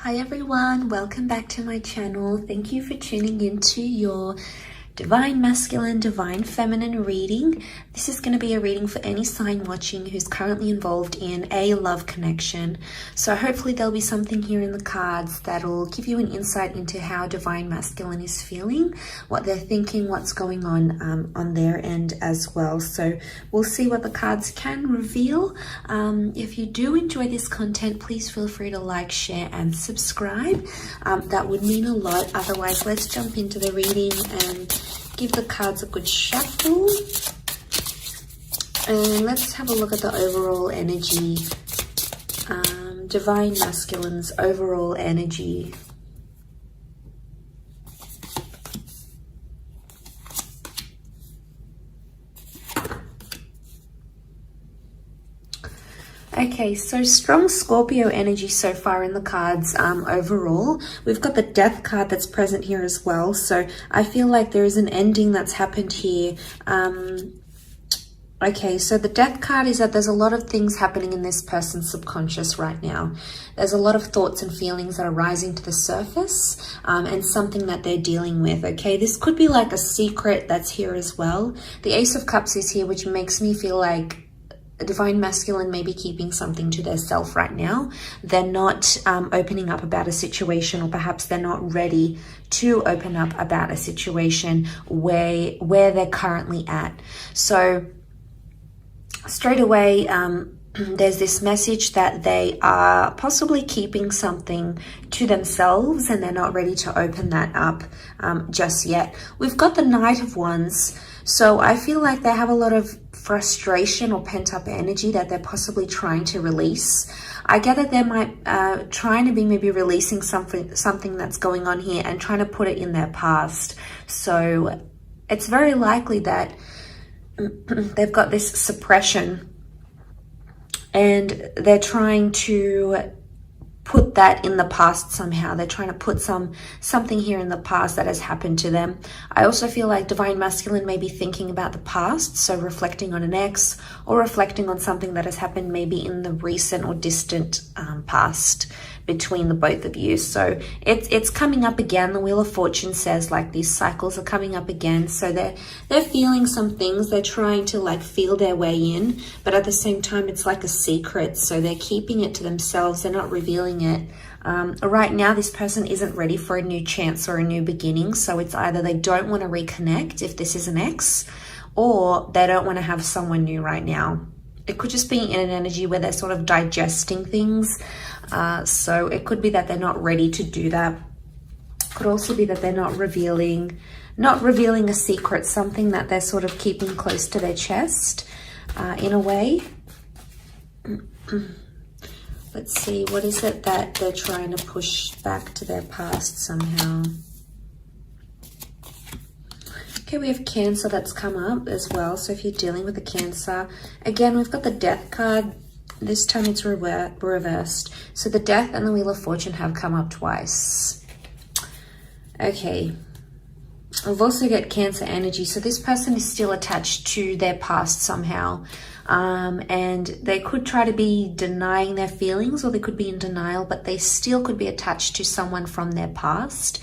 Hi everyone, welcome back to my channel. Thank you for tuning into your Divine Masculine, Divine Feminine reading. This is going to be a reading for any sign watching who's currently involved in a love connection. So hopefully there'll be something here in the cards that'll give you an insight into how Divine Masculine is feeling, what they're thinking, what's going on their end as well. So we'll see what the cards can reveal. If you do enjoy this content, please feel free to like, share and subscribe. That would mean a lot. Otherwise, let's jump into the reading and give the cards a good shuffle. And let's have a look at the overall energy. Divine Masculine's overall energy. Okay, so strong Scorpio energy so far in the cards overall. We've got the Death card that's present here as well. So I feel like there is an ending that's happened here. Okay, so the Death card is that there's a lot of things happening in this person's subconscious right now. There's a lot of thoughts and feelings that are rising to the surface and something that they're dealing with, okay? This could be like a secret that's here as well. The Ace of Cups is here, which makes me feel like Divine Masculine may be keeping something to their self right now. They're not opening up about a situation, or perhaps they're not ready to open up about a situation where they're currently at. So straight away, there's this message that they are possibly keeping something to themselves and they're not ready to open that up just yet. We've got the Knight of Wands. So I feel like they have a lot of frustration or pent-up energy that they're possibly trying to release. I get that they might trying to be maybe releasing something that's going on here and trying to put it in their past. So it's very likely that they've got this suppression and they're trying to put that in the past somehow. They're trying to put something here in the past that has happened to them. I also feel like Divine Masculine may be thinking about the past, so reflecting on an ex or reflecting on something that has happened maybe in the recent or distant past between the both of you. So it's coming up again. The Wheel of Fortune says like these cycles are coming up again. So they're feeling some things. They're trying to like feel their way in, but at the same time it's like a secret. So they're keeping it to themselves. They're not revealing it. Right now this person isn't ready for a new chance or a new beginning. So it's either they don't want to reconnect if this is an ex, or they don't want to have someone new right now. It could just be in an energy where they're sort of digesting things. So it could be that they're not ready to do that. Could also be that they're not revealing a secret, something that they're sort of keeping close to their chest in a way. Let's see, what is it that they're trying to push back to their past somehow? Okay, we have Cancer that's come up as well. So if you're dealing with a Cancer, again, we've got the Death card. This time it's reversed. So the Death and the Wheel of Fortune have come up twice. Okay. We've also got Cancer energy. So this person is still attached to their past somehow. And they could try to be denying their feelings, or they could be in denial, but they still could be attached to someone from their past,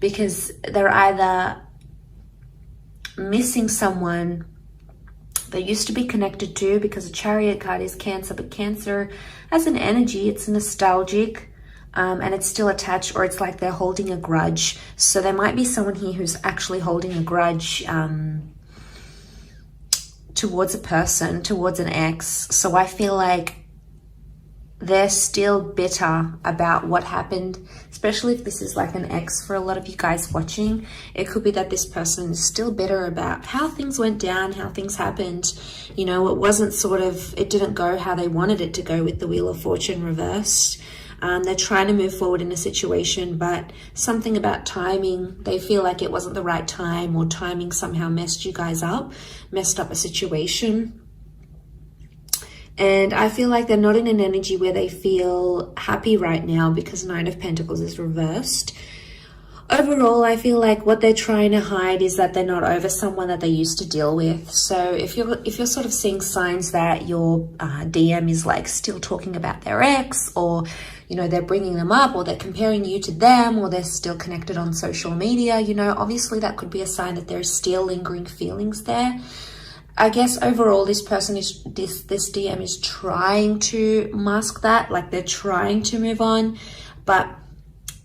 because they're either missing someone they used to be connected to, because a Chariot card is Cancer, but Cancer as an energy, it's nostalgic and it's still attached, or it's like they're holding a grudge. So there might be someone here who's actually holding a grudge towards a person, towards an ex. So I feel like they're still bitter about what happened, especially if this is like an ex for a lot of you guys watching. It could be that this person is still bitter about how things went down, how things happened. You know, it didn't go how they wanted it to go with the Wheel of Fortune reversed. They're trying to move forward in a situation, but something about timing, they feel like it wasn't the right time, or timing somehow messed you guys up, messed up a situation. And I feel like they're not in an energy where they feel happy right now, because Nine of Pentacles is reversed. Overall, I feel like what they're trying to hide is that they're not over someone that they used to deal with. So if you're sort of seeing signs that your DM is like still talking about their ex, or you know, they're bringing them up, or they're comparing you to them, or they're still connected on social media, you know, obviously that could be a sign that there's still lingering feelings there. I guess overall this person is, this DM is trying to mask that, like they're trying to move on, but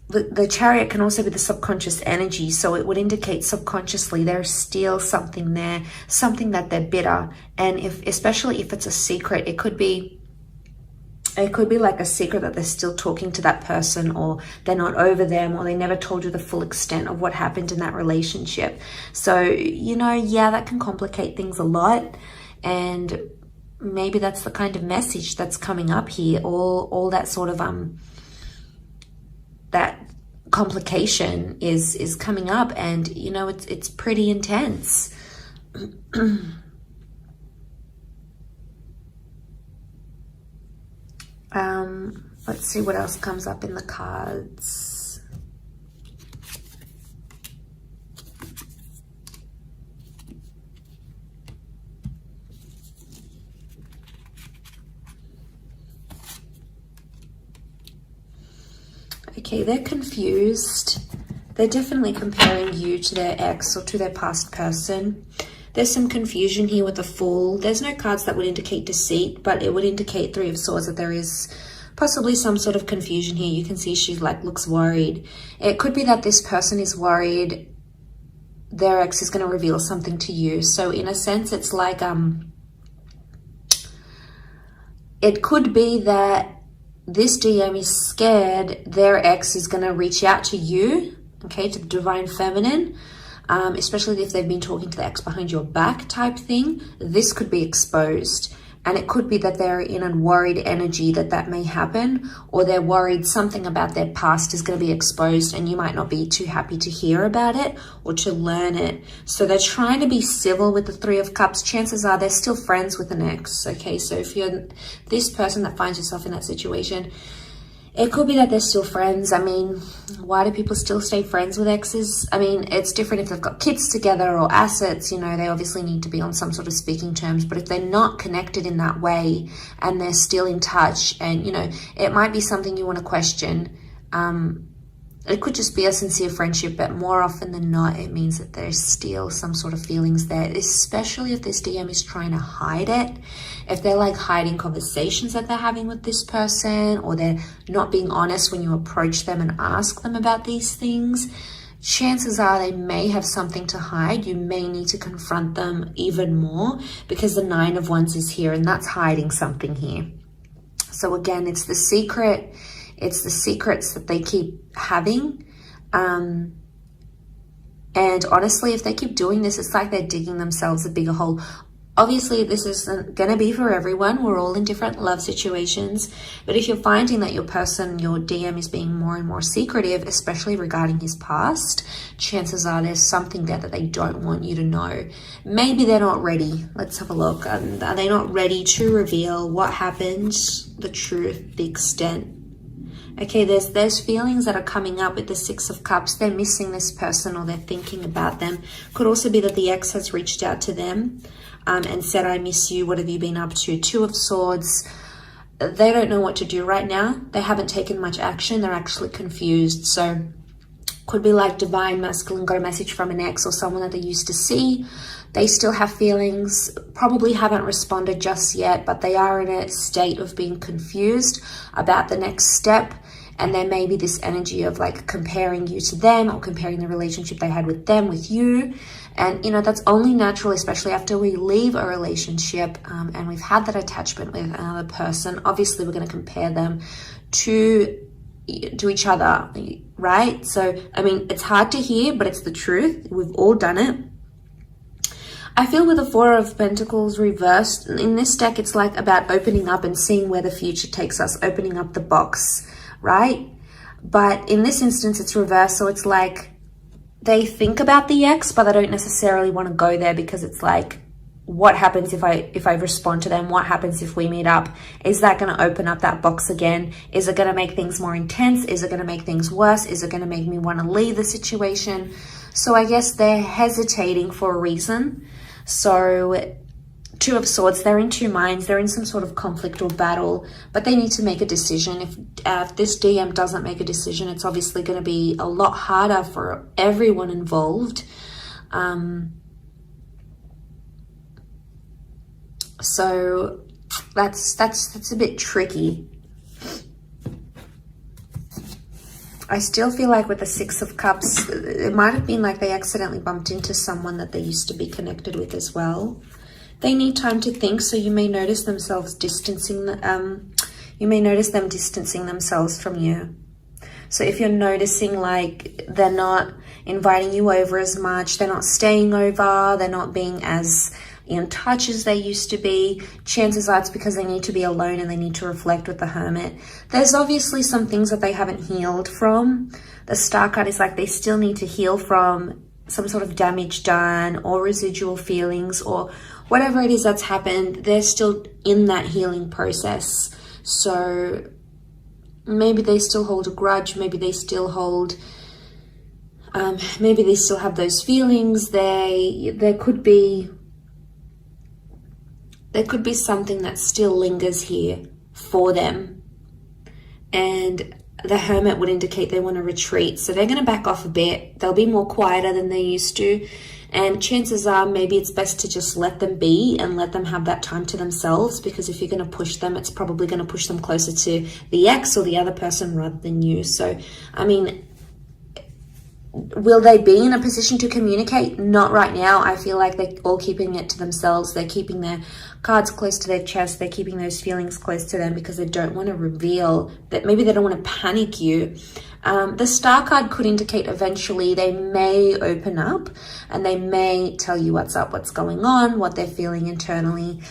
the Chariot can also be the subconscious energy, so it would indicate subconsciously there's still something there, something that they're bitter. And especially if it's a secret, it could be like a secret that they're still talking to that person, or they're not over them, or they never told you the full extent of what happened in that relationship. So, you know, yeah, that can complicate things a lot. And maybe that's the kind of message that's coming up here. All that sort of that complication is coming up, and you know, it's pretty intense. Let's see what else comes up in the cards. Okay, they're confused. They're definitely comparing you to their ex or to their past person. There's some confusion here with the Fool. There's no cards that would indicate deceit, but it would indicate Three of Swords that there is possibly some sort of confusion here. You can see she looks worried. It could be that this person is worried their ex is going to reveal something to you. So in a sense, it's like it could be that this DM is scared their ex is going to reach out to you, okay, to the Divine Feminine, especially if they've been talking to the ex behind your back type thing. This could be exposed. And it could be that they're in a worried energy that may happen, or they're worried something about their past is going to be exposed and you might not be too happy to hear about it or to learn it. So they're trying to be civil with the Three of Cups. Chances are they're still friends with an ex, okay? So if you're this person that finds yourself in that situation, it could be that they're still friends. I mean, why do people still stay friends with exes? I mean, it's different if they've got kids together or assets, you know, they obviously need to be on some sort of speaking terms. But if they're not connected in that way and they're still in touch, and, you know, it might be something you want to question. It could just be a sincere friendship, but more often than not, it means that there's still some sort of feelings there, especially if this DM is trying to hide it. If they're like hiding conversations that they're having with this person, or they're not being honest when you approach them and ask them about these things, chances are they may have something to hide. You may need to confront them even more, because the Nine of Wands is here, and that's hiding something here. So again, it's the secret. It's the secrets that they keep having. And honestly, if they keep doing this, it's like they're digging themselves a bigger hole. Obviously, this isn't going to be for everyone. We're all in different love situations. But if you're finding that your person, your DM, is being more and more secretive, especially regarding his past, chances are there's something there that they don't want you to know. Maybe they're not ready. Let's have a look. Are they not ready to reveal what happened, the truth, the extent? Okay, there's feelings that are coming up with the Six of Cups. They're missing this person, or they're thinking about them. Could also be that the ex has reached out to them and said, I miss you, what have you been up to? Two of Swords. They don't know what to do right now. They haven't taken much action. They're actually confused. So could be like Divine Masculine got a message from an ex or someone that they used to see. They still have feelings, probably haven't responded just yet, but they are in a state of being confused about the next step. And there may be this energy of like comparing you to them, or comparing the relationship they had with them with you. And, you know, that's only natural, especially after we leave a relationship and we've had that attachment with another person. Obviously, we're going to compare them to each other, right? So, I mean, it's hard to hear, but it's the truth. We've all done it. I feel with the Four of Pentacles reversed, in this deck, it's like about opening up and seeing where the future takes us, opening up the box, right? But in this instance, it's reversed. So it's like they think about the ex, but they don't necessarily want to go there, because it's like, what happens if I respond to them? What happens if we meet up? Is that going to open up that box again? Is it going to make things more intense? Is it going to make things worse? Is it going to make me want to leave the situation? So I guess they're hesitating for a reason. So Two of Swords, they're in two minds. They're in some sort of conflict or battle, but they need to make a decision. If this DM doesn't make a decision, it's obviously going to be a lot harder for everyone involved. So that's a bit tricky. I still feel like with the Six of Cups, it might have been like they accidentally bumped into someone that they used to be connected with as well. They need time to think, so you may notice themselves distancing, you may notice them distancing themselves from you. So if you're noticing like they're not inviting you over as much, they're not staying over, they're not being as in touch as they used to be, chances are it's because they need to be alone and they need to reflect with the Hermit. There's obviously some things that they haven't healed from. The Star card is like they still need to heal from some sort of damage done or residual feelings or whatever it is that's happened. They're still in that healing process. So maybe they still hold a grudge, maybe they still hold maybe they still have those feelings. There could be something that still lingers here for them. And the Hermit would indicate they want to retreat. So they're going to back off a bit. They'll be more quieter than they used to. And chances are maybe it's best to just let them be and let them have that time to themselves, because if you're going to push them, it's probably going to push them closer to the ex or the other person rather than you. So, I mean, will they be in a position to communicate? Not right now. I feel like they're all keeping it to themselves. They're keeping their cards close to their chest. They're keeping those feelings close to them because they don't want to reveal that. Maybe they don't want to panic you. The Star card could indicate eventually they may open up and they may tell you what's up, what's going on, what they're feeling internally.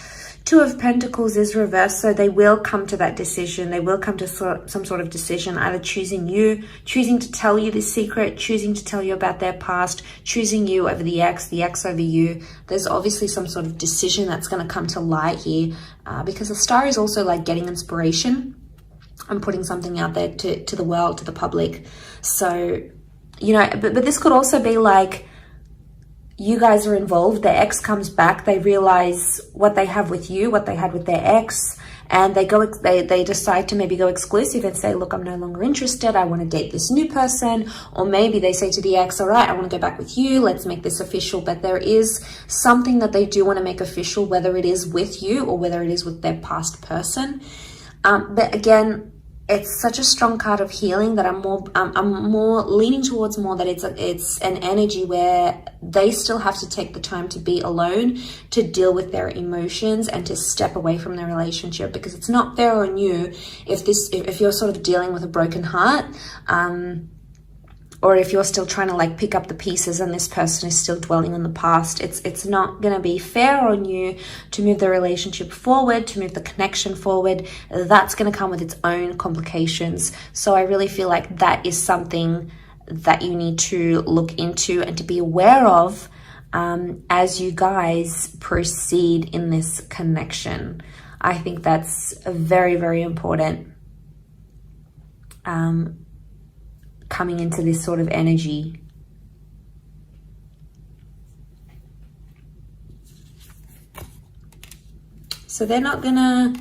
Two of Pentacles is reversed, so they will come to that decision. They will come to some sort of decision, either choosing you, choosing to tell you this secret, choosing to tell you about their past, choosing you over the ex over you. There's obviously some sort of decision that's going to come to light here, because the Star is also like getting inspiration and putting something out there to the world, to the public. So, you know, but this could also be like, you guys are involved, their ex comes back, they realize what they have with you, what they had with their ex, and they decide to maybe go exclusive and say, look, I'm no longer interested, I want to date this new person. Or maybe they say to the ex, all right, I want to go back with you, let's make this official. But there is something that they do want to make official, whether it is with you or whether it is with their past person. But again, it's such a strong card of healing that I'm more leaning towards more that it's an energy where they still have to take the time to be alone, to deal with their emotions and to step away from their relationship, because it's not fair on you if you're sort of dealing with a broken heart, or if you're still trying to like pick up the pieces and this person is still dwelling on the past. It's not going to be fair on you to move the relationship forward, to move the connection forward. That's going to come with its own complications. So I really feel like that is something that you need to look into and to be aware of as you guys proceed in this connection. I think that's very, very important. Coming into this sort of energy. So they're not gonna,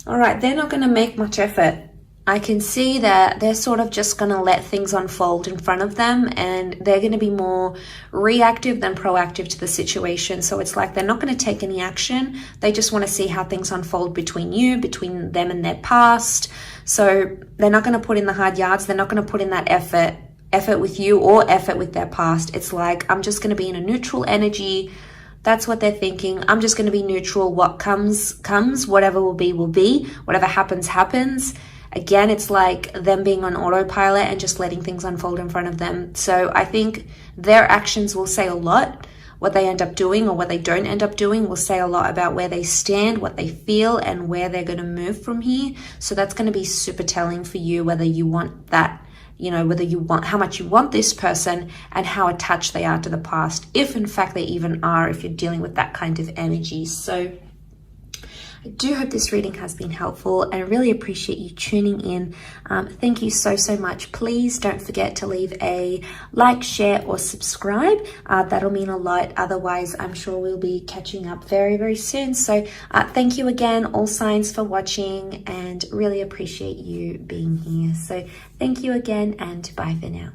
all right, they're not gonna make much effort. I can see that they're sort of just gonna let things unfold in front of them, and they're gonna be more reactive than proactive to the situation. So it's like they're not gonna take any action. They just wanna see how things unfold between you, between them and their past. So they're not going to put in the hard yards. They're not going to put in that effort with you or effort with their past. It's like, I'm just going to be in a neutral energy. That's what they're thinking. I'm just going to be neutral. What comes, comes. Whatever will be, will be. Whatever happens, happens. Again, it's like them being on autopilot and just letting things unfold in front of them. So I think their actions will say a lot. What they end up doing or what they don't end up doing will say a lot about where they stand, what they feel, and where they're going to move from here. So that's going to be super telling for you, whether you want that, you know, whether you want, how much you want this person and how attached they are to the past, if in fact they even are, if you're dealing with that kind of energy. So I do hope this reading has been helpful, and I really appreciate you tuning in. Thank you so much. Please don't forget to leave a like, share, or subscribe. That'll mean a lot. Otherwise, I'm sure we'll be catching up very soon. So thank you again, all signs, for watching, and really appreciate you being here. So thank you again, and bye for now.